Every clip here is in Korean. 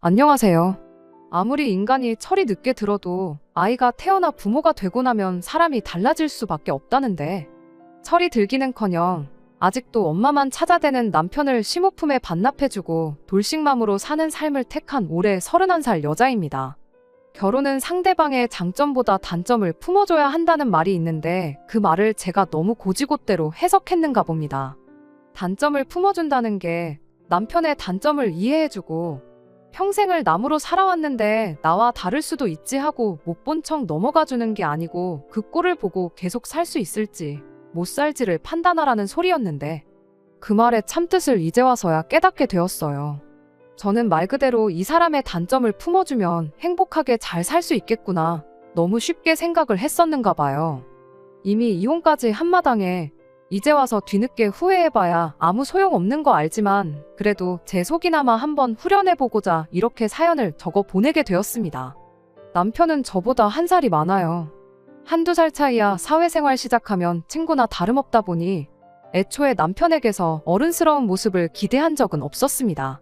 안녕하세요. 아무리 인간이 철이 늦게 들어도 아이가 태어나 부모가 되고 나면 사람이 달라질 수밖에 없다는데 철이 들기는커녕 아직도 엄마만 찾아대는 남편을 심호품에 반납해주고 돌싱맘으로 사는 삶을 택한 올해 31살 여자입니다. 결혼은 상대방의 장점보다 단점을 품어줘야 한다는 말이 있는데 그 말을 제가 너무 고지고대로 해석했는가 봅니다. 단점을 품어준다는 게 남편의 단점을 이해해주고 평생을 남으로 살아왔는데 나와 다를 수도 있지 하고 못 본 척 넘어가주는 게 아니고 그 꼴을 보고 계속 살 수 있을지 못 살지를 판단하라는 소리였는데 그 말의 참뜻을 이제 와서야 깨닫게 되었어요. 저는 말 그대로 이 사람의 단점을 품어주면 행복하게 잘 살 수 있겠구나 너무 쉽게 생각을 했었는가 봐요. 이미 이혼까지 한마당에 이제 와서 뒤늦게 후회해봐야 아무 소용없는 거 알지만 그래도 제 속이나마 한번 후련해보고자 이렇게 사연을 적어 보내게 되었습니다. 남편은 저보다 한 살이 많아요. 한두 살 차이야 사회생활 시작하면 친구나 다름없다 보니 애초에 남편에게서 어른스러운 모습을 기대한 적은 없었습니다.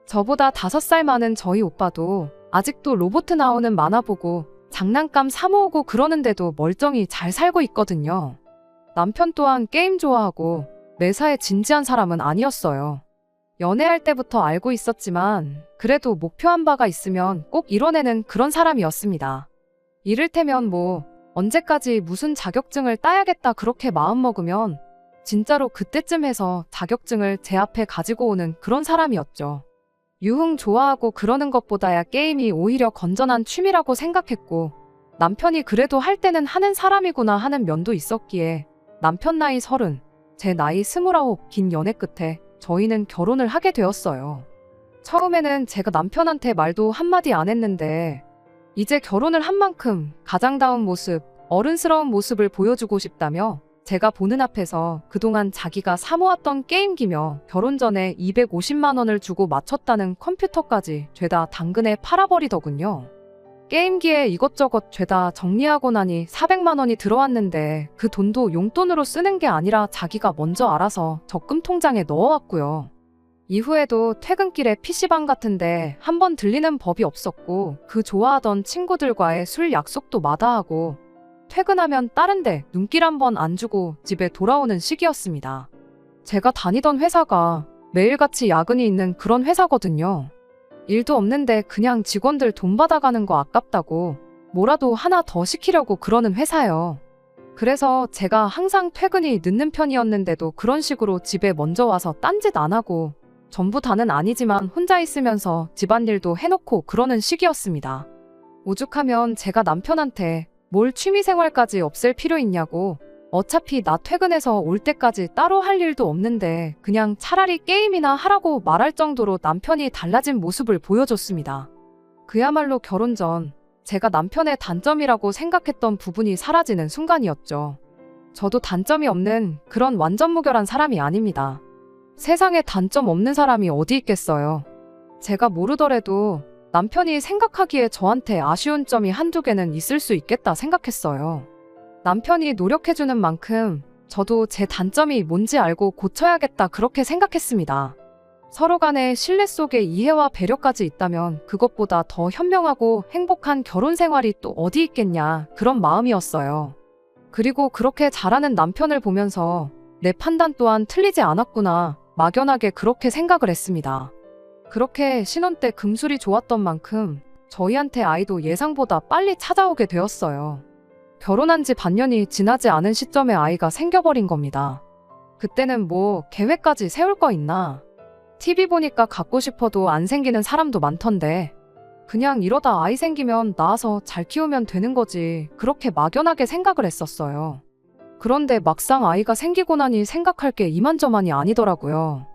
저보다 5살 많은 저희 오빠도 아직도 로봇 나오는 만화 보고 장난감 사 모으고 그러는데도 멀쩡히 잘 살고 있거든요. 남편 또한 게임 좋아하고 매사에 진지한 사람은 아니었어요. 연애할 때부터 알고 있었지만 그래도 목표한 바가 있으면 꼭 이뤄내는 그런 사람이었습니다. 이를테면 뭐 언제까지 무슨 자격증을 따야겠다 그렇게 마음먹으면 진짜로 그때쯤 해서 자격증을 제 앞에 가지고 오는 그런 사람이었죠. 유흥 좋아하고 그러는 것보다야 게임이 오히려 건전한 취미라고 생각했고 남편이 그래도 할 때는 하는 사람이구나 하는 면도 있었기에 남편 나이 30, 제 나이 29 긴 연애 끝에 저희는 결혼을 하게 되었어요. 처음에는 제가 남편한테 말도 한마디 안 했는데 이제 결혼을 한 만큼 가장다운 모습, 어른스러운 모습을 보여주고 싶다며 제가 보는 앞에서 그동안 자기가 사모았던 게임기며 결혼 전에 250만 원을 주고 맞췄다는 컴퓨터까지 죄다 당근에 팔아버리더군요. 게임기에 이것저것 죄다 정리하고 나니 400만 원이 들어왔는데 그 돈도 용돈으로 쓰는 게 아니라 자기가 먼저 알아서 적금 통장에 넣어왔고요. 이후에도 퇴근길에 PC방 같은데 한번 들리는 법이 없었고 그 좋아하던 친구들과의 술 약속도 마다하고 퇴근하면 다른 데 눈길 한번 안 주고 집에 돌아오는 시기였습니다. 제가 다니던 회사가 매일같이 야근이 있는 그런 회사거든요. 일도 없는데 그냥 직원들 돈 받아가는 거 아깝다고 뭐라도 하나 더 시키려고 그러는 회사요. 그래서 제가 항상 퇴근이 늦는 편이었는데도 그런 식으로 집에 먼저 와서 딴짓 안 하고 전부 다는 아니지만 혼자 있으면서 집안일도 해놓고 그러는 시기였습니다. 오죽하면 제가 남편한테 뭘 취미생활까지 없앨 필요 있냐고 어차피 나 퇴근해서 올 때까지 따로 할 일도 없는데 그냥 차라리 게임이나 하라고 말할 정도로 남편이 달라진 모습을 보여줬습니다. 그야말로 결혼 전 제가 남편의 단점이라고 생각했던 부분이 사라지는 순간이었죠. 저도 단점이 없는 그런 완전 무결한 사람이 아닙니다. 세상에 단점 없는 사람이 어디 있겠어요. 제가 모르더라도 남편이 생각하기에 저한테 아쉬운 점이 한두 개는 있을 수 있겠다 생각했어요. 남편이 노력해주는 만큼 저도 제 단점이 뭔지 알고 고쳐야겠다 그렇게 생각했습니다. 서로 간의 신뢰 속에 이해와 배려까지 있다면 그것보다 더 현명하고 행복한 결혼 생활이 또 어디 있겠냐 그런 마음이었어요. 그리고 그렇게 잘하는 남편을 보면서 내 판단 또한 틀리지 않았구나 막연하게 그렇게 생각을 했습니다. 그렇게 신혼 때 금술이 좋았던 만큼 저희한테 아이도 예상보다 빨리 찾아오게 되었어요. 결혼한 지 반년이 지나지 않은 시점에 아이가 생겨버린 겁니다. 그때는 뭐 계획까지 세울 거 있나? TV 보니까 갖고 싶어도 안 생기는 사람도 많던데 그냥 이러다 아이 생기면 낳아서 잘 키우면 되는 거지 그렇게 막연하게 생각을 했었어요. 그런데 막상 아이가 생기고 나니 생각할 게 이만저만이 아니더라고요.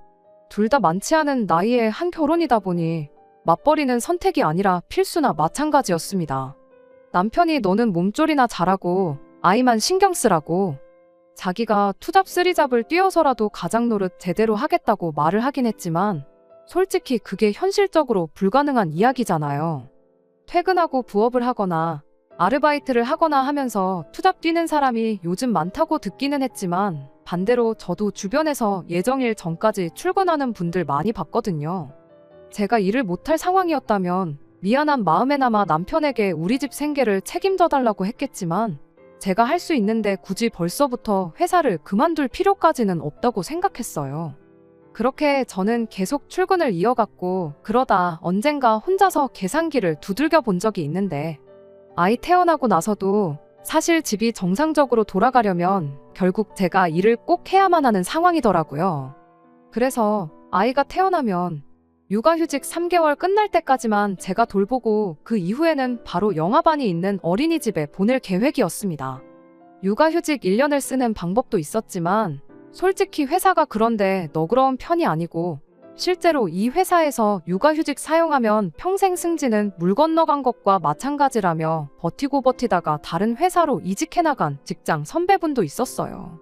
둘 다 많지 않은 나이에 한 결혼이다 보니 맞벌이는 선택이 아니라 필수나 마찬가지였습니다. 남편이 너는 몸조리나 잘하고 아이만 신경 쓰라고 자기가 투잡 쓰리잡을 뛰어서라도 가장 노릇 제대로 하겠다고 말을 하긴 했지만 솔직히 그게 현실적으로 불가능한 이야기잖아요. 퇴근하고 부업을 하거나 아르바이트를 하거나 하면서 투잡 뛰는 사람이 요즘 많다고 듣기는 했지만 반대로 저도 주변에서 예정일 전까지 출근하는 분들 많이 봤거든요. 제가 일을 못할 상황이었다면 미안한 마음에나마 남편에게 우리 집 생계를 책임져 달라고 했겠지만 제가 할 수 있는데 굳이 벌써부터 회사를 그만둘 필요까지는 없다고 생각했어요. 그렇게 저는 계속 출근을 이어갔고 그러다 언젠가 혼자서 계산기를 두들겨 본 적이 있는데 아이 태어나고 나서도 사실 집이 정상적으로 돌아가려면 결국 제가 일을 꼭 해야만 하는 상황이더라고요. 그래서 아이가 태어나면 육아휴직 3개월 끝날 때까지만 제가 돌보고 그 이후에는 바로 영아반이 있는 어린이집에 보낼 계획이었습니다. 육아휴직 1년을 쓰는 방법도 있었지만 솔직히 회사가 그런데 너그러운 편이 아니고 실제로 이 회사에서 육아휴직 사용하면 평생 승진은 물 건너간 것과 마찬가지라며 버티고 버티다가 다른 회사로 이직해 나간 직장 선배분도 있었어요.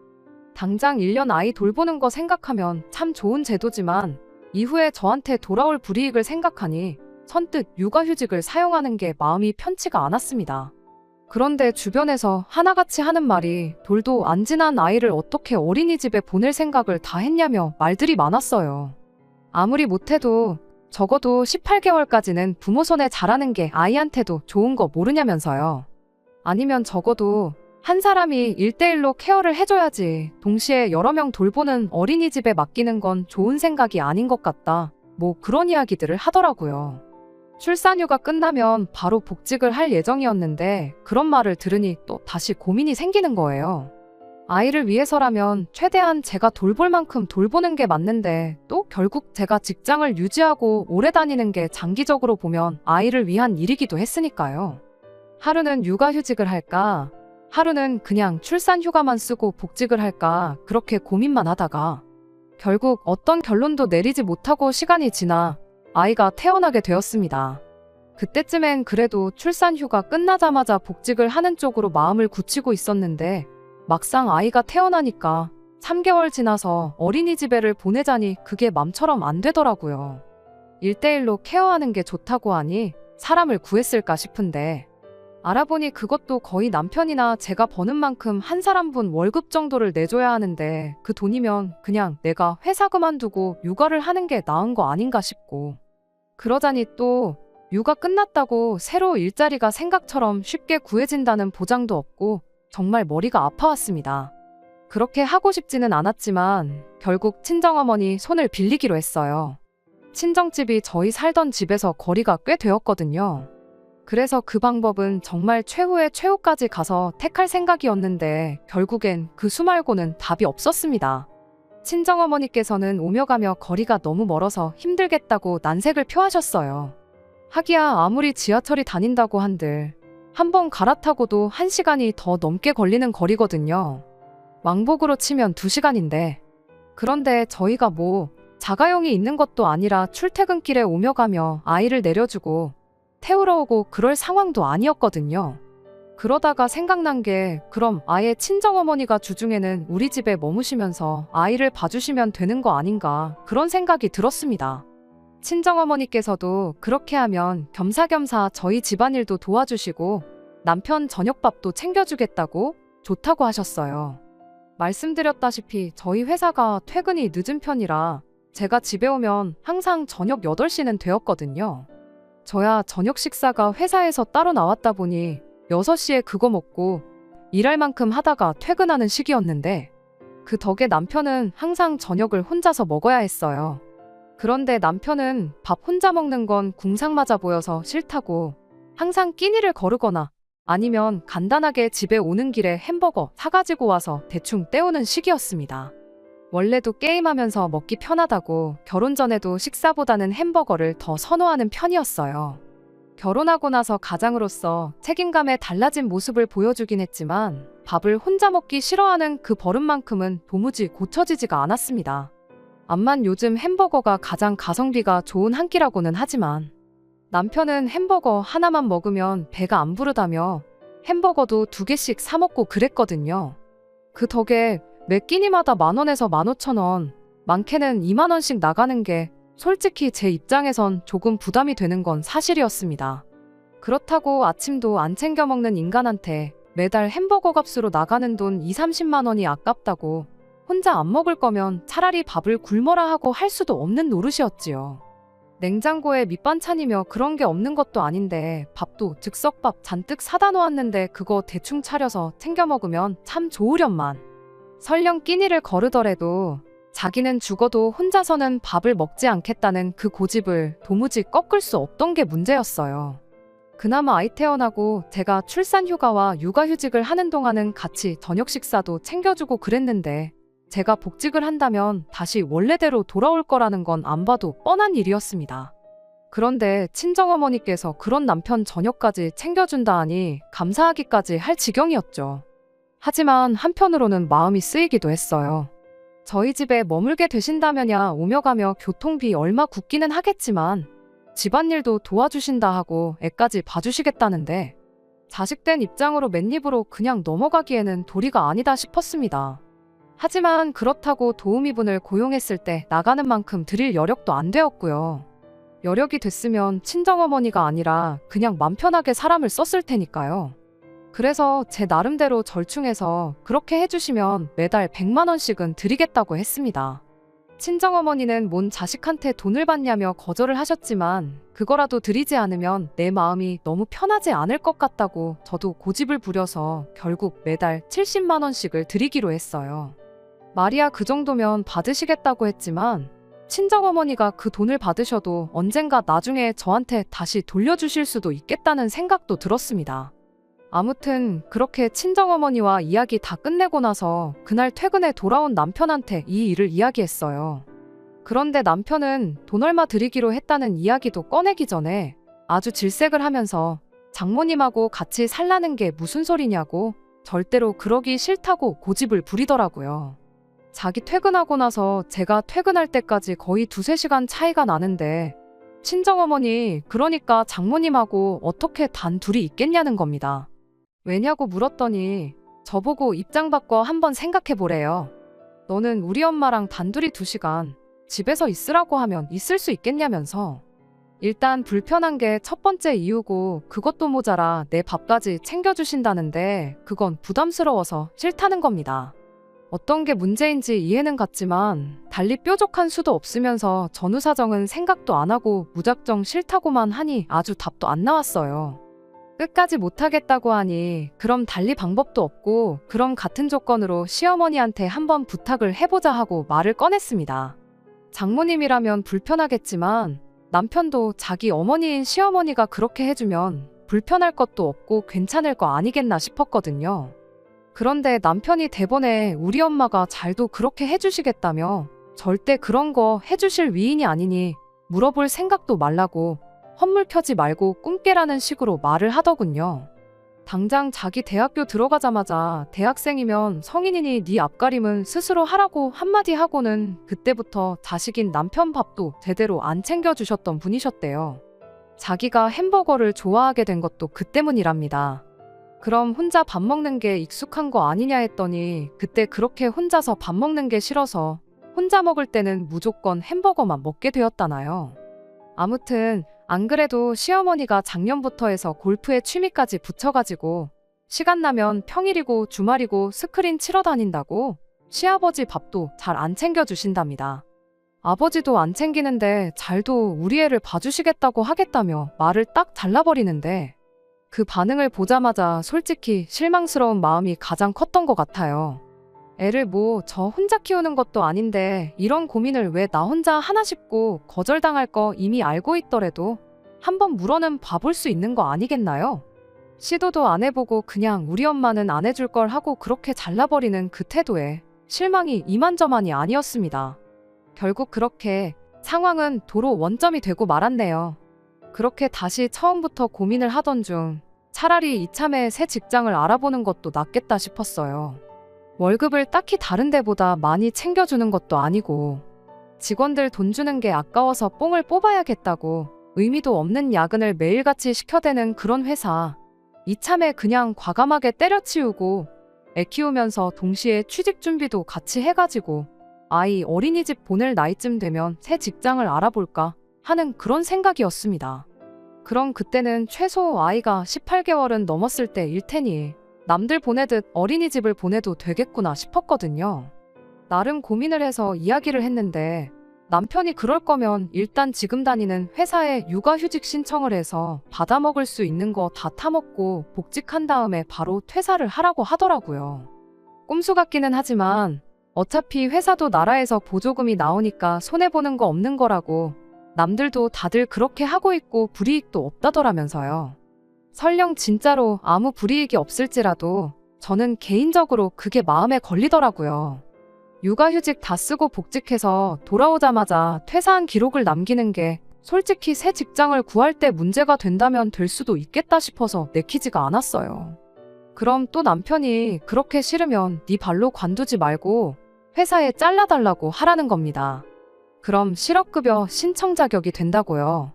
당장 1년 아이 돌보는 거 생각하면 참 좋은 제도지만 이후에 저한테 돌아올 불이익을 생각하니 선뜻 육아휴직을 사용하는 게 마음이 편치가 않았습니다. 그런데 주변에서 하나같이 하는 말이 돌도 안 지난 아이를 어떻게 어린이집에 보낼 생각을 다 했냐며 말들이 많았어요. 아무리 못해도 적어도 18개월까지는 부모 손에 자라는 게 아이한테도 좋은 거 모르냐면서요. 아니면 적어도 한 사람이 1대1로 케어를 해줘야지 동시에 여러 명 돌보는 어린이집에 맡기는 건 좋은 생각이 아닌 것 같다. 뭐 그런 이야기들을 하더라고요. 출산휴가 끝나면 바로 복직을 할 예정이었는데 그런 말을 들으니 또 다시 고민이 생기는 거예요. 아이를 위해서라면 최대한 제가 돌볼 만큼 돌보는 게 맞는데 또 결국 제가 직장을 유지하고 오래 다니는 게 장기적으로 보면 아이를 위한 일이기도 했으니까요. 하루는 육아휴직을 할까? 하루는 그냥 출산휴가만 쓰고 복직을 할까 그렇게 고민만 하다가 결국 어떤 결론도 내리지 못하고 시간이 지나 아이가 태어나게 되었습니다. 그때쯤엔 그래도 출산휴가 끝나자마자 복직을 하는 쪽으로 마음을 굳히고 있었는데 막상 아이가 태어나니까 3개월 지나서 어린이집에를 보내자니 그게 맘처럼 안 되더라고요. 1대1로 케어하는 게 좋다고 하니 사람을 구했을까 싶은데 알아보니 그것도 거의 남편이나 제가 버는 만큼 한 사람분 월급 정도를 내줘야 하는데 그 돈이면 그냥 내가 회사 그만두고 육아를 하는 게 나은 거 아닌가 싶고 그러자니 또 육아 끝났다고 새로 일자리가 생각처럼 쉽게 구해진다는 보장도 없고 정말 머리가 아파왔습니다. 그렇게 하고 싶지는 않았지만 결국 친정어머니 손을 빌리기로 했어요. 친정집이 저희 살던 집에서 거리가 꽤 되었거든요. 그래서 그 방법은 정말 최후의 최후까지 가서 택할 생각이었는데 결국엔 그 수 말고는 답이 없었습니다. 친정어머니께서는 오며 가며 거리가 너무 멀어서 힘들겠다고 난색을 표하셨어요. 하기야 아무리 지하철이 다닌다고 한들 한 번 갈아타고도 1시간이 더 넘게 걸리는 거리거든요. 왕복으로 치면 2시간인데 그런데 저희가 뭐 자가용이 있는 것도 아니라 출퇴근길에 오며 가며 아이를 내려주고 태우러 오고 그럴 상황도 아니었거든요. 그러다가 생각난 게 그럼 아예 친정어머니가 주중에는 우리 집에 머무시면서 아이를 봐주시면 되는 거 아닌가 그런 생각이 들었습니다. 친정어머니께서도 그렇게 하면 겸사겸사 저희 집안일도 도와주시고 남편 저녁밥도 챙겨주겠다고 좋다고 하셨어요. 말씀드렸다시피 저희 회사가 퇴근이 늦은 편이라 제가 집에 오면 항상 저녁 8시는 되었거든요. 저야 저녁 식사가 회사에서 따로 나왔다 보니 6시에 그거 먹고 일할 만큼 하다가 퇴근하는 시기였는데 그 덕에 남편은 항상 저녁을 혼자서 먹어야 했어요. 그런데 남편은 밥 혼자 먹는 건 궁상맞아 보여서 싫다고 항상 끼니를 거르거나 아니면 간단하게 집에 오는 길에 햄버거 사가지고 와서 대충 때우는 시기였습니다. 원래도 게임하면서 먹기 편하다고 결혼 전에도 식사보다는 햄버거를 더 선호하는 편이었어요. 결혼하고 나서 가장으로서 책임감에 달라진 모습을 보여주긴 했지만 밥을 혼자 먹기 싫어하는 그 버릇만큼은 도무지 고쳐지지가 않았습니다. 암만 요즘 햄버거가 가장 가성비가 좋은 한 끼라고는 하지만 남편은 햄버거 하나만 먹으면 배가 안 부르다며 햄버거도 2개씩 사 먹고 그랬거든요. 그 덕에 매 끼니마다 10,000원에서 15,000원, 많게는 20,000원씩 나가는 게 솔직히 제 입장에선 조금 부담이 되는 건 사실이었습니다. 그렇다고 아침도 안 챙겨 먹는 인간한테 매달 햄버거 값으로 나가는 돈 20-30만 원이 아깝다고 혼자 안 먹을 거면 차라리 밥을 굶어라 하고 할 수도 없는 노릇이었지요. 냉장고에 밑반찬이며 그런 게 없는 것도 아닌데 밥도 즉석밥 잔뜩 사다 놓았는데 그거 대충 차려서 챙겨 먹으면 참 좋으련만. 설령 끼니를 거르더라도 자기는 죽어도 혼자서는 밥을 먹지 않겠다는 그 고집을 도무지 꺾을 수 없던 게 문제였어요. 그나마 아이 태어나고 제가 출산 휴가와 육아휴직을 하는 동안은 같이 저녁 식사도 챙겨주고 그랬는데 제가 복직을 한다면 다시 원래대로 돌아올 거라는 건 안 봐도 뻔한 일이었습니다. 그런데 친정어머니께서 그런 남편 저녁까지 챙겨준다 하니 감사하기까지 할 지경이었죠. 하지만 한편으로는 마음이 쓰이기도 했어요. 저희 집에 머물게 되신다면야 오며 가며 교통비 얼마 굳기는 하겠지만 집안일도 도와주신다 하고 애까지 봐주시겠다는데 자식된 입장으로 맨입으로 그냥 넘어가기에는 도리가 아니다 싶었습니다. 하지만 그렇다고 도우미분을 고용했을 때 나가는 만큼 드릴 여력도 안 되었고요. 여력이 됐으면 친정어머니가 아니라 그냥 맘 편하게 사람을 썼을 테니까요. 그래서 제 나름대로 절충해서 그렇게 해주시면 매달 100만 원씩은 드리겠다고 했습니다. 친정어머니는 뭔 자식한테 돈을 받냐며 거절을 하셨지만 그거라도 드리지 않으면 내 마음이 너무 편하지 않을 것 같다고 저도 고집을 부려서 결국 매달 70만 원씩을 드리기로 했어요. 말이야 그 정도면 받으시겠다고 했지만 친정어머니가 그 돈을 받으셔도 언젠가 나중에 저한테 다시 돌려주실 수도 있겠다는 생각도 들었습니다. 아무튼 그렇게 친정어머니와 이야기 다 끝내고 나서 그날 퇴근해 돌아온 남편한테 이 일을 이야기했어요. 그런데 남편은 돈 얼마 드리기로 했다는 이야기도 꺼내기 전에 아주 질색을 하면서 장모님하고 같이 살라는 게 무슨 소리냐고 절대로 그러기 싫다고 고집을 부리더라고요. 자기 퇴근하고 나서 제가 퇴근할 때까지 거의 2-3시간 차이가 나는데 친정어머니 그러니까 장모님하고 어떻게 단 둘이 있겠냐는 겁니다. 왜냐고 물었더니 저보고 입장 바꿔 한번 생각해보래요. 너는 우리 엄마랑 단둘이 2시간 집에서 있으라고 하면 있을 수 있겠냐면서. 일단 불편한 게 첫 번째 이유고 그것도 모자라 내 밥까지 챙겨주신다는데 그건 부담스러워서 싫다는 겁니다. 어떤 게 문제인지 이해는 갔지만 달리 뾰족한 수도 없으면서 전후 사정은 생각도 안 하고 무작정 싫다고만 하니 아주 답도 안 나왔어요. 끝까지 못하겠다고 하니 그럼 달리 방법도 없고 그럼 같은 조건으로 시어머니한테 한번 부탁을 해보자 하고 말을 꺼냈습니다. 장모님이라면 불편하겠지만 남편도 자기 어머니인 시어머니가 그렇게 해주면 불편할 것도 없고 괜찮을 거 아니겠나 싶었거든요. 그런데 남편이 대번에 우리 엄마가 잘도 그렇게 해주시겠다며 절대 그런 거 해주실 위인이 아니니 물어볼 생각도 말라고 헛물 켜지 말고 꿈 깨라는 식으로 말을 하더군요. 당장 자기 대학교 들어가자마자 대학생이면 성인이니 네 앞가림은 스스로 하라고 한마디 하고는 그때부터 자식인 남편 밥도 제대로 안 챙겨주셨던 분이셨대요. 자기가 햄버거를 좋아하게 된 것도 그 때문이랍니다. 그럼 혼자 밥 먹는 게 익숙한 거 아니냐 했더니 그때 그렇게 혼자서 밥 먹는 게 싫어서 혼자 먹을 때는 무조건 햄버거만 먹게 되었다나요. 아무튼 안 그래도 시어머니가 작년부터 해서 골프에 취미까지 붙여가지고 시간 나면 평일이고 주말이고 스크린 치러 다닌다고 시아버지 밥도 잘 안 챙겨주신답니다. 아버지도 안 챙기는데 잘도 우리 애를 봐주시겠다고 하겠다며 말을 딱 잘라버리는데 그 반응을 보자마자 솔직히 실망스러운 마음이 가장 컸던 것 같아요. 애를 뭐 저 혼자 키우는 것도 아닌데 이런 고민을 왜 나 혼자 하나 싶고 거절당할 거 이미 알고 있더라도 한번 물어는 봐볼 수 있는 거 아니겠나요? 시도도 안 해보고 그냥 우리 엄마는 안 해줄 걸 하고 그렇게 잘라버리는 그 태도에 실망이 이만저만이 아니었습니다. 결국 그렇게 상황은 도로 원점이 되고 말았네요. 그렇게 다시 처음부터 고민을 하던 중 차라리 이참에 새 직장을 알아보는 것도 낫겠다 싶었어요. 월급을 딱히 다른 데보다 많이 챙겨주는 것도 아니고 직원들 돈 주는 게 아까워서 뽕을 뽑아야겠다고 의미도 없는 야근을 매일같이 시켜대는 그런 회사. 이참에 그냥 과감하게 때려치우고 애 키우면서 동시에 취직 준비도 같이 해가지고 아이 어린이집 보낼 나이쯤 되면 새 직장을 알아볼까 하는 그런 생각이었습니다. 그럼 그때는 최소 아이가 18개월은 넘었을 때일 테니 남들 보내듯 어린이집을 보내도 되겠구나 싶었거든요. 나름 고민을 해서 이야기를 했는데 남편이 그럴 거면 일단 지금 다니는 회사에 육아휴직 신청을 해서 받아먹을 수 있는 거 다 타먹고 복직한 다음에 바로 퇴사를 하라고 하더라고요. 꼼수 같기는 하지만 어차피 회사도 나라에서 보조금이 나오니까 손해보는 거 없는 거라고 남들도 다들 그렇게 하고 있고 불이익도 없다더라면서요. 설령 진짜로 아무 불이익이 없을지라도 저는 개인적으로 그게 마음에 걸리더라고요. 육아휴직 다 쓰고 복직해서 돌아오자마자 퇴사한 기록을 남기는 게 솔직히 새 직장을 구할 때 문제가 된다면 될 수도 있겠다 싶어서 내키지가 않았어요. 그럼 또 남편이 그렇게 싫으면 네 발로 관두지 말고 회사에 잘라달라고 하라는 겁니다. 그럼 실업급여 신청 자격이 된다고요.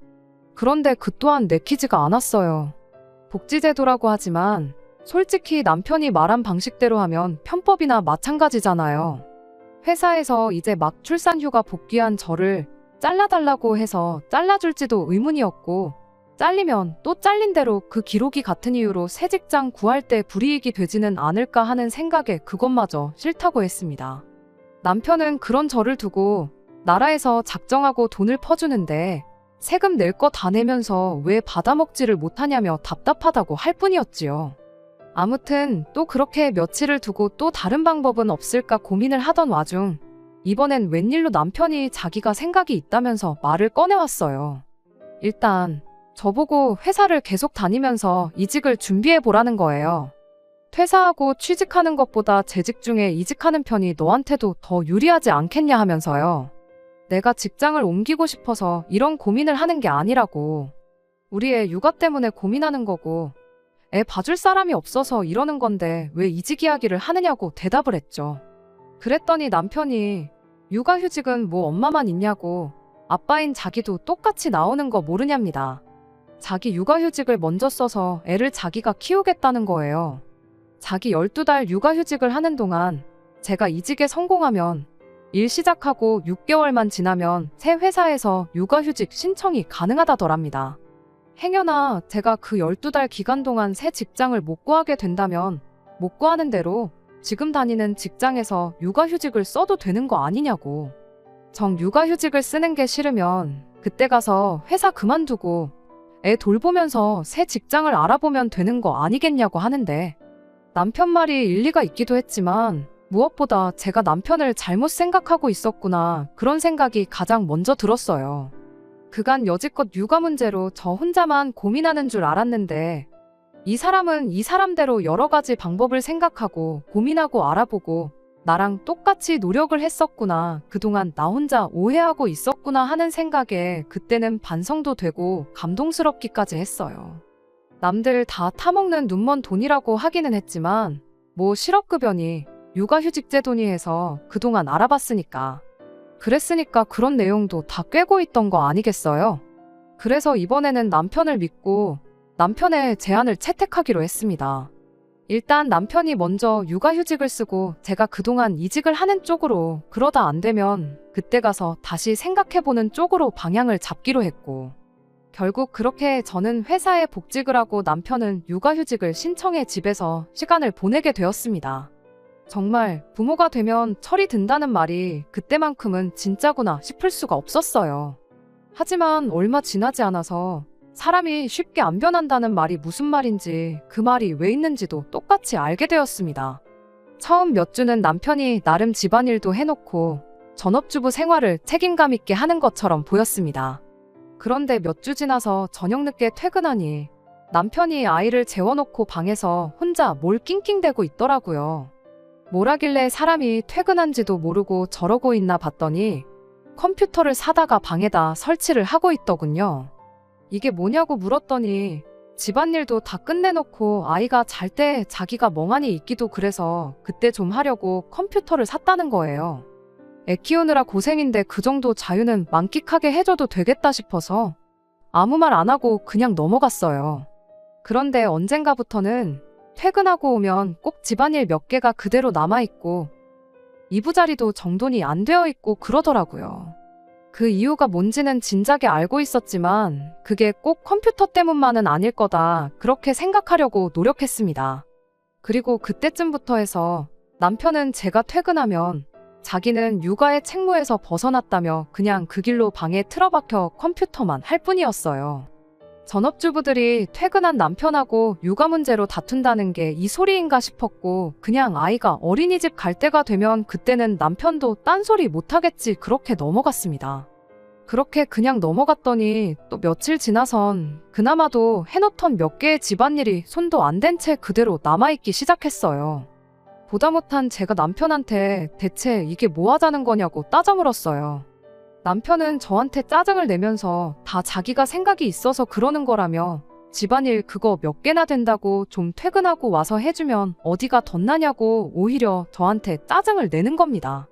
그런데 그 또한 내키지가 않았어요. 복지제도라고 하지만 솔직히 남편이 말한 방식대로 하면 편법이나 마찬가지잖아요. 회사에서 이제 막 출산휴가 복귀한 저를 잘라달라고 해서 잘라줄지도 의문이었고, 잘리면 또 잘린 대로 그 기록이 같은 이유로 새 직장 구할 때 불이익이 되지는 않을까 하는 생각에 그것마저 싫다고 했습니다. 남편은 그런 저를 두고 나라에서 작정하고 돈을 퍼주는데 세금 낼 거 다 내면서 왜 받아먹지를 못하냐며 답답하다고 할 뿐이었지요. 아무튼 또 그렇게 며칠을 두고 또 다른 방법은 없을까 고민을 하던 와중 이번엔 웬일로 남편이 자기가 생각이 있다면서 말을 꺼내왔어요. 일단 저보고 회사를 계속 다니면서 이직을 준비해보라는 거예요. 퇴사하고 취직하는 것보다 재직 중에 이직하는 편이 너한테도 더 유리하지 않겠냐 하면서요. 내가 직장을 옮기고 싶어서 이런 고민을 하는 게 아니라고. 우리 애 육아 때문에 고민하는 거고 애 봐줄 사람이 없어서 이러는 건데 왜 이직 이야기를 하느냐고 대답을 했죠. 그랬더니 남편이 육아휴직은 뭐 엄마만 있냐고 아빠인 자기도 똑같이 나오는 거 모르냐입니다. 자기 육아휴직을 먼저 써서 애를 자기가 키우겠다는 거예요. 자기 12달 육아휴직을 하는 동안 제가 이직에 성공하면 일 시작하고 6개월만 지나면 새 회사에서 육아휴직 신청이 가능하다더랍니다. 행여나 제가 그 12달 기간 동안 새 직장을 못 구하게 된다면 못 구하는 대로 지금 다니는 직장에서 육아휴직을 써도 되는 거 아니냐고. 정 육아휴직을 쓰는 게 싫으면 그때 가서 회사 그만두고 애 돌보면서 새 직장을 알아보면 되는 거 아니겠냐고 하는데 남편 말이 일리가 있기도 했지만 무엇보다 제가 남편을 잘못 생각하고 있었구나 그런 생각이 가장 먼저 들었어요. 그간 여지껏 육아 문제로 저 혼자만 고민하는 줄 알았는데 이 사람은 이 사람대로 여러 가지 방법을 생각하고 고민하고 알아보고 나랑 똑같이 노력을 했었구나. 그동안 나 혼자 오해하고 있었구나 하는 생각에 그때는 반성도 되고 감동스럽기까지 했어요. 남들 다 타먹는 눈먼 돈이라고 하기는 했지만 뭐 실업급여니 육아휴직 제도니 해서 그동안 알아봤으니까. 그랬으니까 그런 내용도 다 꿰고 있던 거 아니겠어요? 그래서 이번에는 남편을 믿고 남편의 제안을 채택하기로 했습니다. 일단 남편이 먼저 육아휴직을 쓰고 제가 그동안 이직을 하는 쪽으로, 그러다 안 되면 그때 가서 다시 생각해보는 쪽으로 방향을 잡기로 했고, 결국 그렇게 저는 회사에 복직을 하고 남편은 육아휴직을 신청해 집에서 시간을 보내게 되었습니다. 정말 부모가 되면 철이 든다는 말이 그때만큼은 진짜구나 싶을 수가 없었어요. 하지만 얼마 지나지 않아서 사람이 쉽게 안 변한다는 말이 무슨 말인지, 그 말이 왜 있는지도 똑같이 알게 되었습니다. 처음 몇 주는 남편이 나름 집안일도 해놓고 전업주부 생활을 책임감 있게 하는 것처럼 보였습니다. 그런데 몇 주 지나서 저녁 늦게 퇴근하니 남편이 아이를 재워놓고 방에서 혼자 뭘 낑낑대고 있더라고요. 뭘 하길래 사람이 퇴근한지도 모르고 저러고 있나 봤더니 컴퓨터를 사다가 방에다 설치를 하고 있더군요. 이게 뭐냐고 물었더니 집안일도 다 끝내놓고 아이가 잘 때 자기가 멍하니 있기도 그래서 그때 좀 하려고 컴퓨터를 샀다는 거예요. 애 키우느라 고생인데 그 정도 자유는 만끽하게 해줘도 되겠다 싶어서 아무 말 안 하고 그냥 넘어갔어요. 그런데 언젠가부터는 퇴근하고 오면 꼭 집안일 몇 개가 그대로 남아있고 이부자리도 정돈이 안 되어 있고 그러더라고요. 그 이유가 뭔지는 진작에 알고 있었지만 그게 꼭 컴퓨터 때문만은 아닐 거다 그렇게 생각하려고 노력했습니다. 그리고 그때쯤부터 해서 남편은 제가 퇴근하면 자기는 육아의 책무에서 벗어났다며 그냥 그 길로 방에 틀어박혀 컴퓨터만 할 뿐이었어요. 전업주부들이 퇴근한 남편하고 육아 문제로 다툰다는 게 이 소리인가 싶었고, 그냥 아이가 어린이집 갈 때가 되면 그때는 남편도 딴소리 못하겠지 그렇게 넘어갔습니다. 그렇게 그냥 넘어갔더니 또 며칠 지나선 그나마도 해놓던 몇 개의 집안일이 손도 안 댄 채 그대로 남아있기 시작했어요. 보다 못한 제가 남편한테 대체 이게 뭐 하자는 거냐고 따져 물었어요. 남편은 저한테 짜증을 내면서 다 자기가 생각이 있어서 그러는 거라며 집안일 그거 몇 개나 된다고 좀 퇴근하고 와서 해주면 어디가 덧나냐고 오히려 저한테 짜증을 내는 겁니다.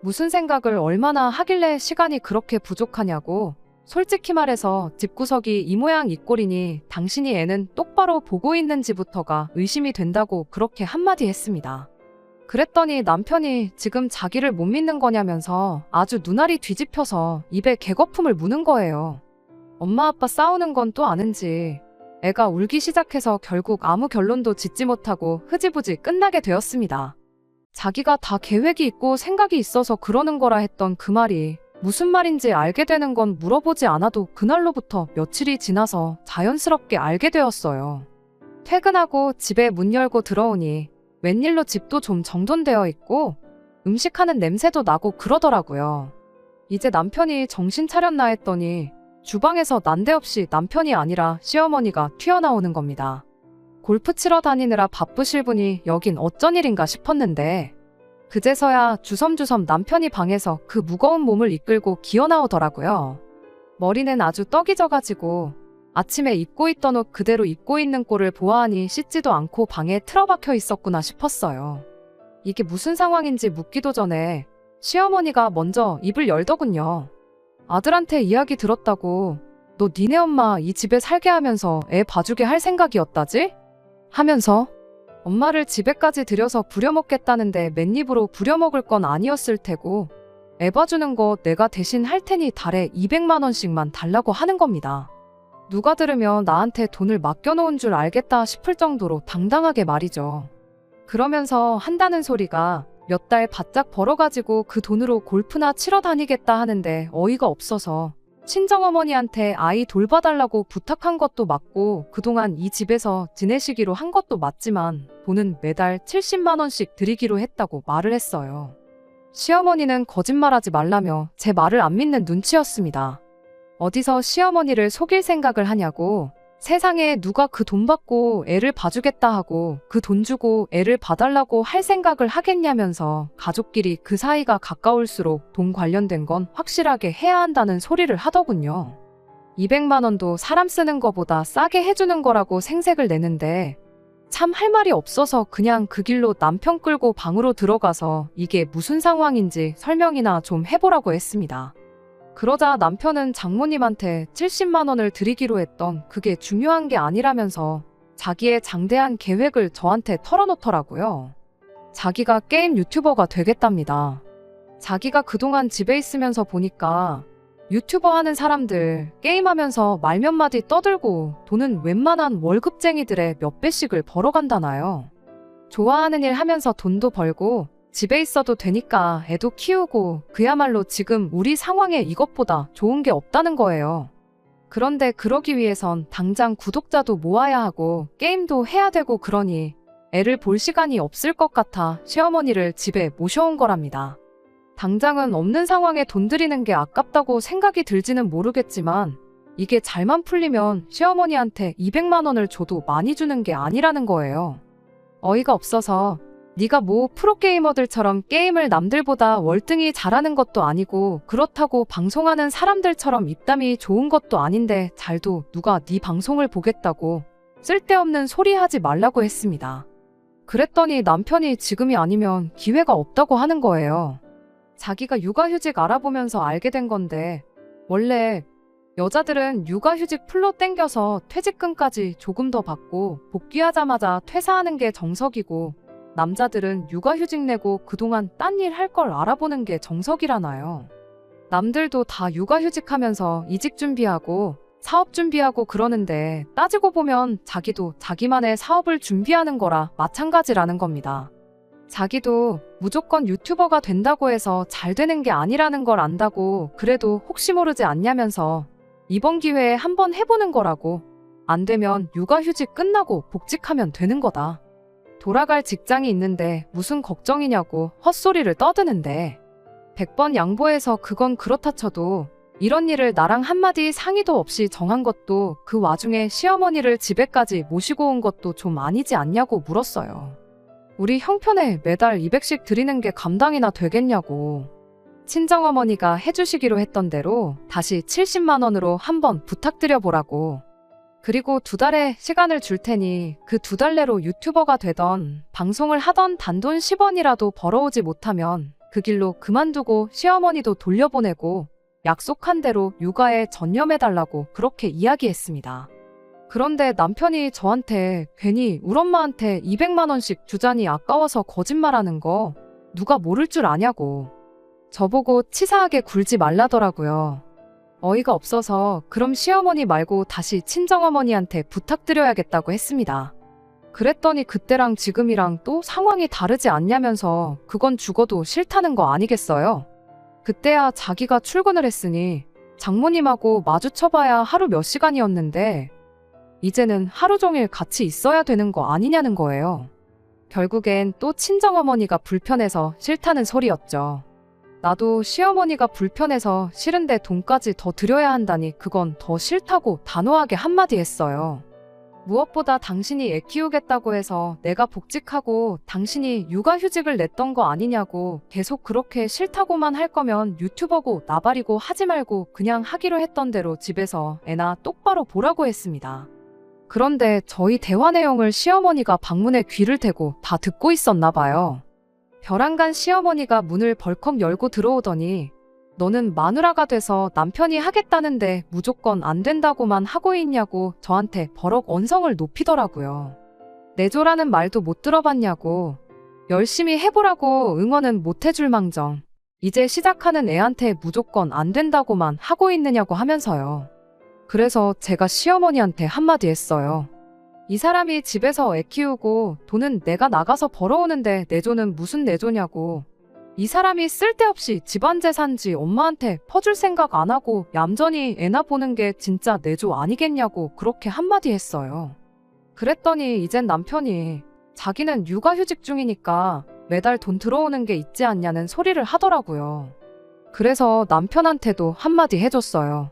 무슨 생각을 얼마나 하길래 시간이 그렇게 부족하냐고, 솔직히 말해서 집구석이 이 모양 이 꼴이니 당신이 애는 똑바로 보고 있는지부터가 의심이 된다고 그렇게 한마디 했습니다. 그랬더니 남편이 지금 자기를 못 믿는 거냐면서 아주 눈알이 뒤집혀서 입에 개거품을 무는 거예요. 엄마 아빠 싸우는 건 또 아는지 애가 울기 시작해서 결국 아무 결론도 짓지 못하고 흐지부지 끝나게 되었습니다. 자기가 다 계획이 있고 생각이 있어서 그러는 거라 했던 그 말이 무슨 말인지 알게 되는 건 물어보지 않아도 그날로부터 며칠이 지나서 자연스럽게 알게 되었어요. 퇴근하고 집에 문 열고 들어오니 웬일로 집도 좀 정돈되어 있고 음식하는 냄새도 나고 그러더라고요. 이제 남편이 정신 차렸나 했더니 주방에서 난데없이 남편이 아니라 시어머니가 튀어나오는 겁니다. 골프 치러 다니느라 바쁘실 분이 여긴 어쩐 일인가 싶었는데 그제서야 주섬주섬 남편이 방에서 그 무거운 몸을 이끌고 기어나오더라고요. 머리는 아주 떡이 져가지고 아침에 입고 있던 옷 그대로 입고 있는 꼴을 보아하니 씻지도 않고 방에 틀어박혀 있었구나 싶었어요. 이게 무슨 상황인지 묻기도 전에 시어머니가 먼저 입을 열더군요. 아들한테 이야기 들었다고 너 니네 엄마 이 집에 살게 하면서 애 봐주게 할 생각이었다지? 하면서 엄마를 집에까지 들여서 부려먹겠다는데 맨입으로 부려먹을 건 아니었을 테고 애 봐주는 거 내가 대신 할 테니 달에 200만 원씩만 달라고 하는 겁니다. 누가 들으면 나한테 돈을 맡겨놓은 줄 알겠다 싶을 정도로 당당하게 말이죠. 그러면서 한다는 소리가 몇 달 바짝 벌어가지고 그 돈으로 골프나 치러 다니겠다 하는데 어이가 없어서 친정어머니한테 아이 돌봐달라고 부탁한 것도 맞고 그동안 이 집에서 지내시기로 한 것도 맞지만 돈은 매달 70만 원씩 드리기로 했다고 말을 했어요. 시어머니는 거짓말하지 말라며 제 말을 안 믿는 눈치였습니다. 어디서 시어머니를 속일 생각을 하냐고, 세상에 누가 그 돈 받고 애를 봐주겠다 하고 그 돈 주고 애를 봐달라고 할 생각을 하겠냐면서 가족끼리 그 사이가 가까울수록 돈 관련된 건 확실하게 해야 한다는 소리를 하더군요. 200만 원도 사람 쓰는 거보다 싸게 해주는 거라고 생색을 내는데 참 할 말이 없어서 그냥 그 길로 남편 끌고 방으로 들어가서 이게 무슨 상황인지 설명이나 좀 해보라고 했습니다. 그러자 남편은 장모님한테 70만 원을 드리기로 했던 그게 중요한 게 아니라면서 자기의 장대한 계획을 저한테 털어놓더라고요. 자기가 게임 유튜버가 되겠답니다. 자기가 그동안 집에 있으면서 보니까 유튜버 하는 사람들 게임하면서 말 몇 마디 떠들고 돈은 웬만한 월급쟁이들의 몇 배씩을 벌어간다나요. 좋아하는 일 하면서 돈도 벌고 집에 있어도 되니까 애도 키우고 그야말로 지금 우리 상황에 이것보다 좋은 게 없다는 거예요. 그런데 그러기 위해선 당장 구독자도 모아야 하고 게임도 해야 되고 그러니 애를 볼 시간이 없을 것 같아 시어머니를 집에 모셔온 거랍니다. 당장은 없는 상황에 돈 들이는 게 아깝다고 생각이 들지는 모르겠지만 이게 잘만 풀리면 시어머니한테 200만 원을 줘도 많이 주는 게 아니라는 거예요. 어이가 없어서 네가 뭐 프로게이머들처럼 게임을 남들보다 월등히 잘하는 것도 아니고 그렇다고 방송하는 사람들처럼 입담이 좋은 것도 아닌데 잘도 누가 네 방송을 보겠다고 쓸데없는 소리 하지 말라고 했습니다. 그랬더니 남편이 지금이 아니면 기회가 없다고 하는 거예요. 자기가 육아휴직 알아보면서 알게 된 건데 원래 여자들은 육아휴직 풀로 땡겨서 퇴직금까지 조금 더 받고 복귀하자마자 퇴사하는 게 정석이고 남자들은 육아휴직 내고 그동안 딴 일 할 걸 알아보는 게 정석이라나요. 남들도 다 육아휴직하면서 이직 준비하고 사업 준비하고 그러는데 따지고 보면 자기도 자기만의 사업을 준비하는 거라 마찬가지라는 겁니다. 자기도 무조건 유튜버가 된다고 해서 잘 되는 게 아니라는 걸 안다고 그래도 혹시 모르지 않냐면서 이번 기회에 한번 해보는 거라고. 안 되면 육아휴직 끝나고 복직하면 되는 거다. 돌아갈 직장이 있는데 무슨 걱정이냐고 헛소리를 떠드는데 100번 양보해서 그건 그렇다 쳐도 이런 일을 나랑 한마디 상의도 없이 정한 것도 그 와중에 시어머니를 집에까지 모시고 온 것도 좀 아니지 않냐고 물었어요. 우리 형편에 매달 200씩 드리는 게 감당이나 되겠냐고. 친정어머니가 해주시기로 했던 대로 다시 70만 원으로 한번 부탁드려보라고. 그리고 2달의 시간을 줄 테니 그 2달 내로 유튜버가 되던 방송을 하던 단돈 10원이라도 벌어오지 못하면 그 길로 그만두고 시어머니도 돌려보내고 약속한 대로 육아에 전념해달라고 그렇게 이야기했습니다. 그런데 남편이 저한테 괜히 울 엄마한테 200만 원씩 주자니 아까워서 거짓말하는 거 누가 모를 줄 아냐고. 저보고 치사하게 굴지 말라더라고요. 어이가 없어서 그럼 시어머니 말고 다시 친정어머니한테 부탁드려야겠다고 했습니다. 그랬더니 그때랑 지금이랑 또 상황이 다르지 않냐면서 그건 죽어도 싫다는 거 아니겠어요? 그때야 자기가 출근을 했으니 장모님하고 마주쳐봐야 하루 몇 시간이었는데 이제는 하루 종일 같이 있어야 되는 거 아니냐는 거예요. 결국엔 또 친정어머니가 불편해서 싫다는 소리였죠. 나도 시어머니가 불편해서 싫은데 돈까지 더 드려야 한다니 그건 더 싫다고 단호하게 한마디 했어요. 무엇보다 당신이 애 키우겠다고 해서 내가 복직하고 당신이 육아휴직을 냈던 거 아니냐고 계속 그렇게 싫다고만 할 거면 유튜버고 나발이고 하지 말고 그냥 하기로 했던 대로 집에서 애나 똑바로 보라고 했습니다. 그런데 저희 대화 내용을 시어머니가 방문에 귀를 대고 다 듣고 있었나 봐요. 벼랑간 시어머니가 문을 벌컥 열고 들어오더니 너는 마누라가 돼서 남편이 하겠다는데 무조건 안 된다고만 하고 있냐고 저한테 버럭 언성을 높이더라고요. 내조라는 말도 못 들어봤냐고. 열심히 해보라고 응원은 못 해줄 망정. 이제 시작하는 애한테 무조건 안 된다고만 하고 있느냐고 하면서요. 그래서 제가 시어머니한테 한마디 했어요. 이 사람이 집에서 애 키우고 돈은 내가 나가서 벌어오는데 내조는 무슨 내조냐고. 이 사람이 쓸데없이 집안 재산지 엄마한테 퍼줄 생각 안 하고 얌전히 애나 보는 게 진짜 내조 아니겠냐고 그렇게 한마디 했어요. 그랬더니 이젠 남편이 자기는 육아휴직 중이니까 매달 돈 들어오는 게 있지 않냐는 소리를 하더라고요. 그래서 남편한테도 한마디 해줬어요.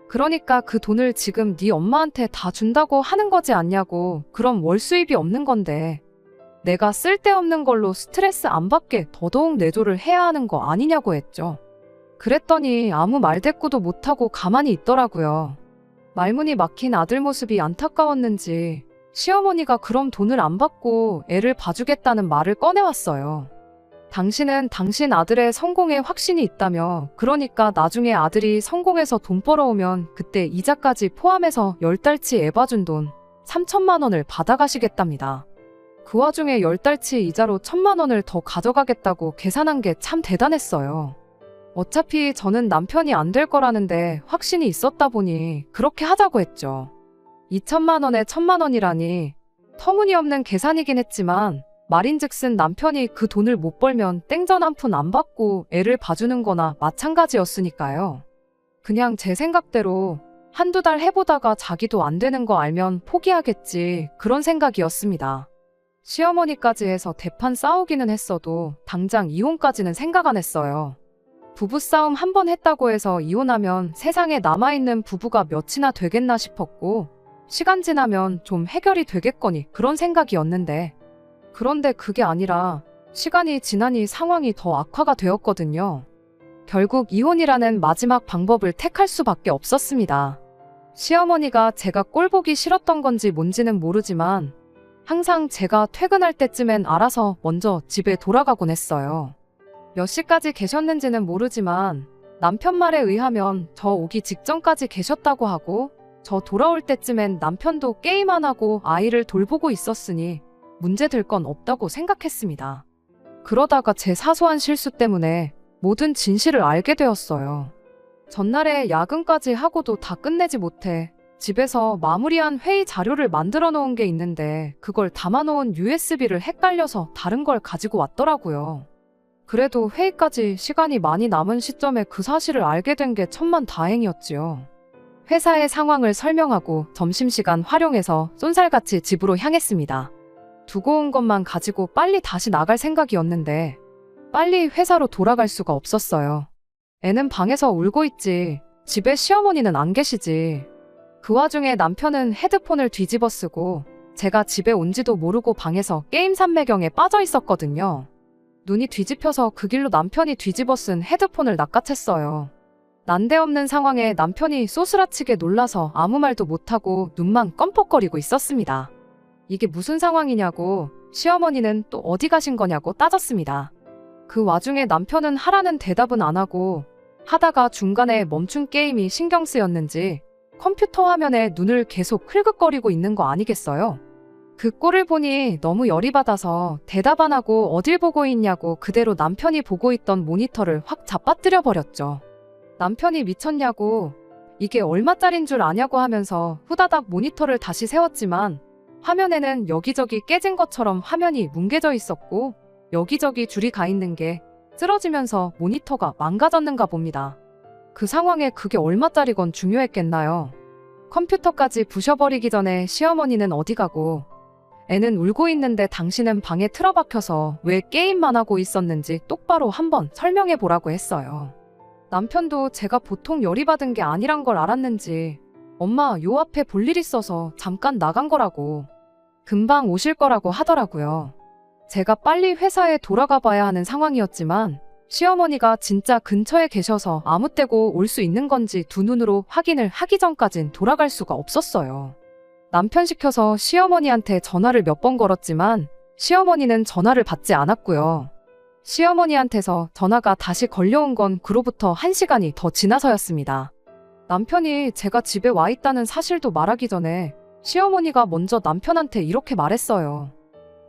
그러니까 그 돈을 지금 네 엄마한테 다 준다고 하는 거지 않냐고. 그럼 월 수입이 없는 건데 내가 쓸데없는 걸로 스트레스 안 받게 더더욱 내조를 해야 하는 거 아니냐고 했죠. 그랬더니 아무 말대꾸도 못하고 가만히 있더라고요. 말문이 막힌 아들 모습이 안타까웠는지 시어머니가 그럼 돈을 안 받고 애를 봐주겠다는 말을 꺼내왔어요. 당신은 당신 아들의 성공에 확신이 있다며 그러니까 나중에 아들이 성공해서 돈 벌어오면 그때 이자까지 포함해서 10달치 애 봐준 돈 3천만 원을 받아가시겠답니다. 그 와중에 10달치 이자로 1,000만 원을 더 가져가겠다고 계산한 게 참 대단했어요. 어차피 저는 남편이 안 될 거라는데 확신이 있었다 보니 그렇게 하자고 했죠. 2천만 원에 1,000만 원이라니 터무니없는 계산이긴 했지만 말인즉슨 남편이 그 돈을 못 벌면 땡전 한 푼 안 받고 애를 봐주는 거나 마찬가지였으니까요. 그냥 제 생각대로 한두 달 해보다가 자기도 안 되는 거 알면 포기하겠지 그런 생각이었습니다. 시어머니까지 해서 대판 싸우기는 했어도 당장 이혼까지는 생각 안 했어요. 부부싸움 한 번 했다고 해서 이혼하면 세상에 남아있는 부부가 몇이나 되겠나 싶었고 시간 지나면 좀 해결이 되겠거니 그런 생각이었는데 그런데 그게 아니라 시간이 지나니 상황이 더 악화가 되었거든요. 결국 이혼이라는 마지막 방법을 택할 수밖에 없었습니다. 시어머니가 제가 꼴보기 싫었던 건지 뭔지는 모르지만 항상 제가 퇴근할 때쯤엔 알아서 먼저 집에 돌아가곤 했어요. 몇 시까지 계셨는지는 모르지만 남편 말에 의하면 저 오기 직전까지 계셨다고 하고 저 돌아올 때쯤엔 남편도 게임 안 하고 아이를 돌보고 있었으니 문제될 건 없다고 생각했습니다. 그러다가 제 사소한 실수 때문에 모든 진실을 알게 되었어요. 전날에 야근까지 하고도 다 끝내지 못해 집에서 마무리한 회의 자료를 만들어 놓은 게 있는데 그걸 담아놓은 USB를 헷갈려서 다른 걸 가지고 왔더라고요. 그래도 회의까지 시간이 많이 남은 시점에 그 사실을 알게 된 게 천만다행이었지요. 회사의 상황을 설명하고 점심시간 활용해서 쏜살같이 집으로 향했습니다. 두고 온 것만 가지고 빨리 다시 나갈 생각이었는데 빨리 회사로 돌아갈 수가 없었어요. 애는 방에서 울고 있지. 집에 시어머니는 안 계시지. 그 와중에 남편은 헤드폰을 뒤집어 쓰고 제가 집에 온지도 모르고 방에서 게임 삼매경에 빠져 있었거든요. 눈이 뒤집혀서 그 길로 남편이 뒤집어 쓴 헤드폰을 낚아챘어요. 난데없는 상황에 남편이 소스라치게 놀라서 아무 말도 못하고 눈만 껌뻑거리고 있었습니다. 이게 무슨 상황이냐고 시어머니는 또 어디 가신 거냐고 따졌습니다. 그 와중에 남편은 하라는 대답은 안 하고 하다가 중간에 멈춘 게임이 신경 쓰였는지 컴퓨터 화면에 눈을 계속 흘긋거리고 있는 거 아니겠어요? 그 꼴을 보니 너무 열이 받아서 대답 안 하고 어딜 보고 있냐고 그대로 남편이 보고 있던 모니터를 확 잡아뜨려 버렸죠. 남편이 미쳤냐고 이게 얼마짜린 줄 아냐고 하면서 후다닥 모니터를 다시 세웠지만 화면에는 여기저기 깨진 것처럼 화면이 뭉개져 있었고 여기저기 줄이 가 있는 게 쓰러지면서 모니터가 망가졌는가 봅니다. 그 상황에 그게 얼마짜리건 중요했겠나요? 컴퓨터까지 부셔버리기 전에 시어머니는 어디 가고 애는 울고 있는데 당신은 방에 틀어박혀서 왜 게임만 하고 있었는지 똑바로 한번 설명해 보라고 했어요. 남편도 제가 보통 열이 받은 게 아니란 걸 알았는지 엄마 요 앞에 볼 일 있어서 잠깐 나간 거라고 금방 오실 거라고 하더라고요. 제가 빨리 회사에 돌아가 봐야 하는 상황이었지만 시어머니가 진짜 근처에 계셔서 아무 때고 올 수 있는 건지 두 눈으로 확인을 하기 전까진 돌아갈 수가 없었어요. 남편 시켜서 시어머니한테 전화를 몇 번 걸었지만 시어머니는 전화를 받지 않았고요. 시어머니한테서 전화가 다시 걸려온 건 그로부터 1시간이 더 지나서였습니다. 남편이 제가 집에 와 있다는 사실도 말하기 전에 시어머니가 먼저 남편한테 이렇게 말했어요.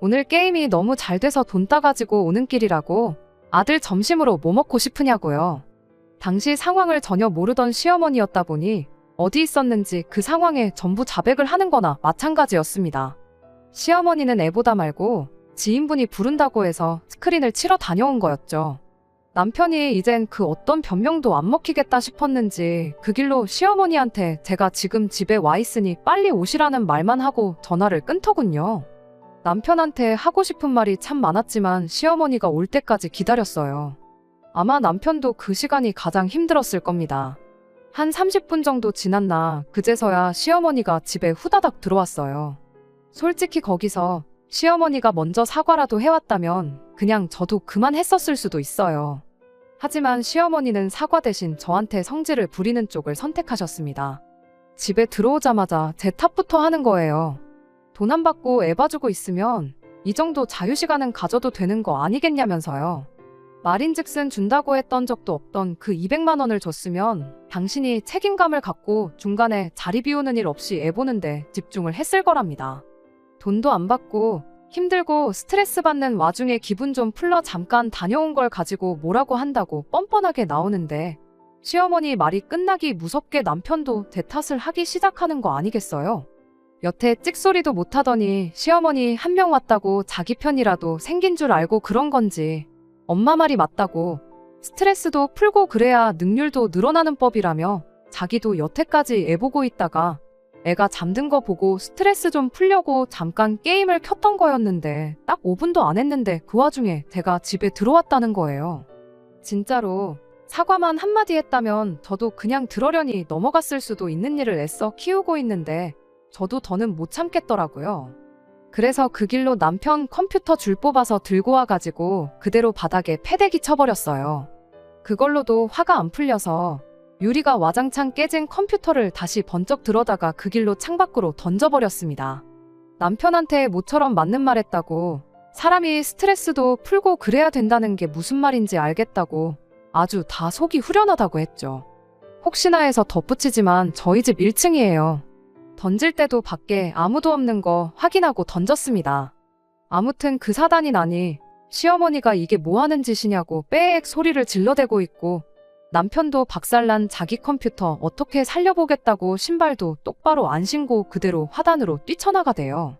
오늘 게임이 너무 잘 돼서 돈 따가지고 오는 길이라고 아들 점심으로 뭐 먹고 싶으냐고요. 당시 상황을 전혀 모르던 시어머니였다 보니 어디 있었는지 그 상황에 전부 자백을 하는 거나 마찬가지였습니다. 시어머니는 애보다 말고 지인분이 부른다고 해서 스크린을 치러 다녀온 거였죠. 남편이 이젠 그 어떤 변명도 안 먹히겠다 싶었는지 그 길로 시어머니한테 제가 지금 집에 와 있으니 빨리 오시라는 말만 하고 전화를 끊더군요. 남편한테 하고 싶은 말이 참 많았지만 시어머니가 올 때까지 기다렸어요. 아마 남편도 그 시간이 가장 힘들었을 겁니다. 한 30분 정도 지났나 그제서야 시어머니가 집에 후다닥 들어왔어요. 솔직히 거기서 시어머니가 먼저 사과라도 해왔다면 그냥 저도 그만했었을 수도 있어요. 하지만 시어머니는 사과 대신 저한테 성질을 부리는 쪽을 선택하셨습니다. 집에 들어오자마자 제 탓부터 하는 거예요. 돈 안 받고 애 봐주고 있으면 이 정도 자유시간은 가져도 되는 거 아니겠냐면서요. 말인즉슨 준다고 했던 적도 없던 그 200만 원을 줬으면 당신이 책임감을 갖고 중간에 자리 비우는 일 없이 애 보는데 집중을 했을 거랍니다. 돈도 안 받고 힘들고 스트레스 받는 와중에 기분 좀 풀러 잠깐 다녀온 걸 가지고 뭐라고 한다고 뻔뻔하게 나오는데 시어머니 말이 끝나기 무섭게 남편도 제 탓을 하기 시작하는 거 아니겠어요? 여태 찍소리도 못하더니 시어머니 한 명 왔다고 자기 편이라도 생긴 줄 알고 그런 건지 엄마 말이 맞다고 스트레스도 풀고 그래야 능률도 늘어나는 법이라며 자기도 여태까지 애 보고 있다가 애가 잠든 거 보고 스트레스 좀 풀려고 잠깐 게임을 켰던 거였는데 딱 5분도 안 했는데 그 와중에 제가 집에 들어왔다는 거예요. 진짜로 사과만 한마디 했다면 저도 그냥 들어려니 넘어갔을 수도 있는 일을 애써 키우고 있는데 저도 더는 못 참겠더라고요. 그래서 그 길로 남편 컴퓨터 줄 뽑아서 들고 와가지고 그대로 바닥에 패대기 쳐버렸어요. 그걸로도 화가 안 풀려서 유리가 와장창 깨진 컴퓨터를 다시 번쩍 들어다가 그 길로 창밖으로 던져버렸습니다. 남편한테 모처럼 맞는 말 했다고 사람이 스트레스도 풀고 그래야 된다는 게 무슨 말인지 알겠다고 아주 다 속이 후련하다고 했죠. 혹시나 해서 덧붙이지만 저희 집 1층이에요. 던질 때도 밖에 아무도 없는 거 확인하고 던졌습니다. 아무튼 그 사단이 나니 시어머니가 이게 뭐 하는 짓이냐고 빼액 소리를 질러대고 있고 남편도 박살난 자기 컴퓨터 어떻게 살려보겠다고 신발도 똑바로 안 신고 그대로 화단으로 뛰쳐나가대요.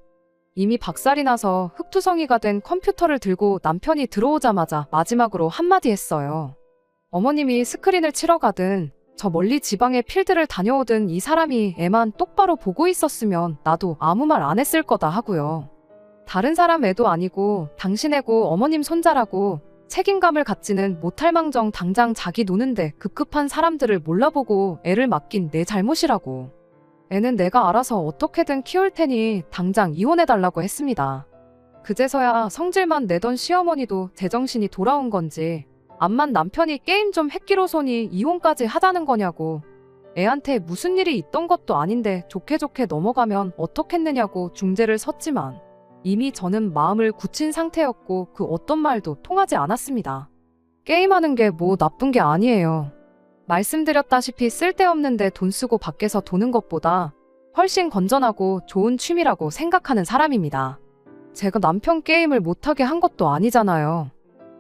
이미 박살이 나서 흙투성이가 된 컴퓨터를 들고 남편이 들어오자마자 마지막으로 한마디 했어요. 어머님이 스크린을 치러 가든 저 멀리 지방에 필드를 다녀오든 이 사람이 애만 똑바로 보고 있었으면 나도 아무 말 안 했을 거다 하고요. 다른 사람 애도 아니고 당신 애고 어머님 손자라고 책임감을 갖지는 못할 망정 당장 자기 노는데 급급한 사람들을 몰라보고 애를 맡긴 내 잘못이라고. 애는 내가 알아서 어떻게든 키울 테니 당장 이혼해달라고 했습니다. 그제서야 성질만 내던 시어머니도 제정신이 돌아온 건지 암만 남편이 게임 좀 했기로소니 이혼까지 하자는 거냐고, 애한테 무슨 일이 있던 것도 아닌데 좋게 좋게 넘어가면 어떻겠느냐고 중재를 섰지만 이미 저는 마음을 굳힌 상태였고 그 어떤 말도 통하지 않았습니다. 게임하는 게 뭐 나쁜 게 아니에요. 말씀드렸다시피 쓸데없는데 돈 쓰고 밖에서 도는 것보다 훨씬 건전하고 좋은 취미라고 생각하는 사람입니다. 제가 남편 게임을 못하게 한 것도 아니잖아요.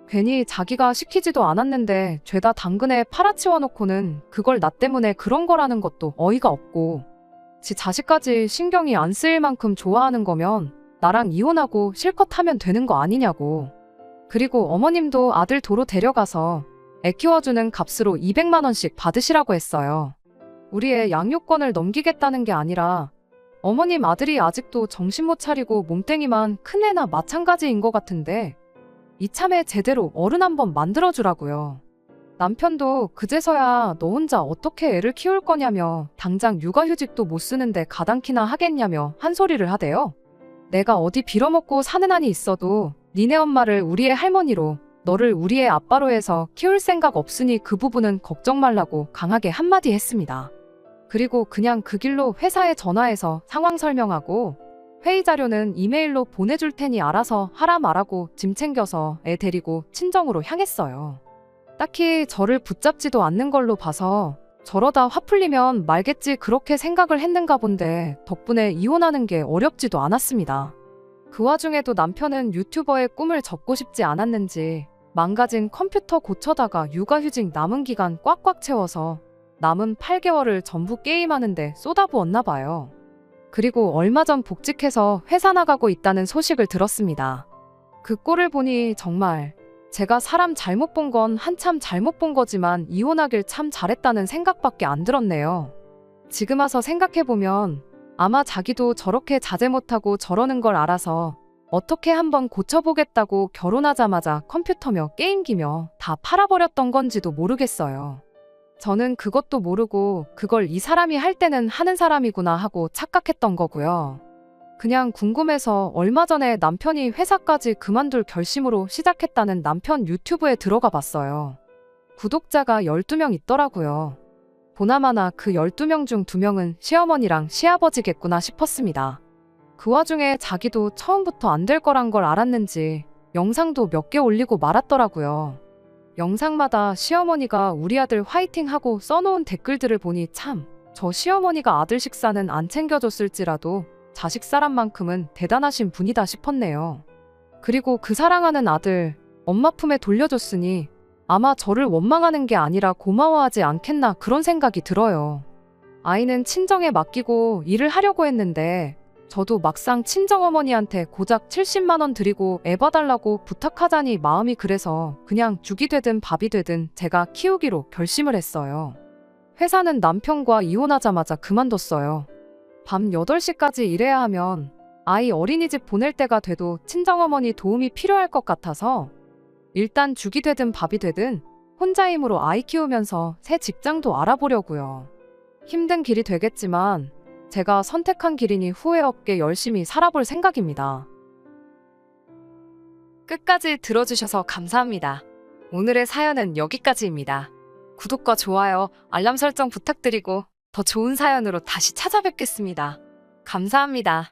괜히 자기가 시키지도 않았는데 죄다 당근에 팔아치워 놓고는 그걸 나 때문에 그런 거라는 것도 어이가 없고, 지 자식까지 신경이 안 쓰일 만큼 좋아하는 거면 나랑 이혼하고 실컷 하면 되는 거 아니냐고. 그리고 어머님도 아들 도로 데려가서 애 키워주는 값으로 200만 원씩 받으시라고 했어요. 우리 애 양육권을 넘기겠다는 게 아니라 어머님 아들이 아직도 정신 못 차리고 몸땡이만 큰 애나 마찬가지인 것 같은데 이참에 제대로 어른 한번 만들어주라고요. 남편도 그제서야 너 혼자 어떻게 애를 키울 거냐며 당장 육아휴직도 못 쓰는데 가당키나 하겠냐며 한 소리를 하대요. 내가 어디 빌어먹고 사는 한이 있어도 니네 엄마를 우리의 할머니로, 너를 우리의 아빠로 해서 키울 생각 없으니 그 부분은 걱정 말라고 강하게 한마디 했습니다. 그리고 그냥 그 길로 회사에 전화해서 상황 설명하고 회의 자료는 이메일로 보내줄 테니 알아서 하라 말하고 짐 챙겨서 애 데리고 친정으로 향했어요. 딱히 저를 붙잡지도 않는 걸로 봐서 저러다 화 풀리면 말겠지 그렇게 생각을 했는가 본데 덕분에 이혼하는 게 어렵지도 않았습니다. 그 와중에도 남편은 유튜버의 꿈을 접고 싶지 않았는지 망가진 컴퓨터 고쳐다가 육아휴직 남은 기간 꽉꽉 채워서 남은 8개월을 전부 게임하는데 쏟아부었나 봐요. 그리고 얼마 전 복직해서 회사 나가고 있다는 소식을 들었습니다. 그 꼴을 보니 정말 제가 사람 잘못 본 건 한참 잘못 본 거지만 이혼하길 참 잘했다는 생각밖에 안 들었네요. 지금 와서 생각해보면 아마 자기도 저렇게 자제 못하고 저러는 걸 알아서 어떻게 한번 고쳐보겠다고 결혼하자마자 컴퓨터며 게임기며 다 팔아버렸던 건지도 모르겠어요. 저는 그것도 모르고 그걸 이 사람이 할 때는 하는 사람이구나 하고 착각했던 거고요. 그냥 궁금해서 얼마 전에 남편이 회사까지 그만둘 결심으로 시작했다는 남편 유튜브에 들어가 봤어요. 구독자가 12명 있더라고요. 보나마나 그 12명 중 2명은 시어머니랑 시아버지겠구나 싶었습니다. 그 와중에 자기도 처음부터 안 될 거란 걸 알았는지 영상도 몇 개 올리고 말았더라고요. 영상마다 시어머니가 우리 아들 화이팅 하고 써놓은 댓글들을 보니 참, 저 시어머니가 아들 식사는 안 챙겨줬을지라도 자식 사람만큼은 대단하신 분이다 싶었네요. 그리고 그 사랑하는 아들, 엄마 품에 돌려줬으니 아마 저를 원망하는 게 아니라 고마워하지 않겠나 그런 생각이 들어요. 아이는 친정에 맡기고 일을 하려고 했는데 저도 막상 친정어머니한테 고작 70만 원 드리고 애 봐달라고 부탁하자니 마음이 그래서 그냥 죽이 되든 밥이 되든 제가 키우기로 결심을 했어요. 회사는 남편과 이혼하자마자 그만뒀어요. 밤 8시까지 일해야 하면 아이 어린이집 보낼 때가 돼도 친정어머니 도움이 필요할 것 같아서 일단 죽이 되든 밥이 되든 혼자 힘으로 아이 키우면서 새 직장도 알아보려고요. 힘든 길이 되겠지만 제가 선택한 길이니 후회 없게 열심히 살아볼 생각입니다. 끝까지 들어주셔서 감사합니다. 오늘의 사연은 여기까지입니다. 구독과 좋아요, 알람 설정 부탁드리고 더 좋은 사연으로 다시 찾아뵙겠습니다. 감사합니다.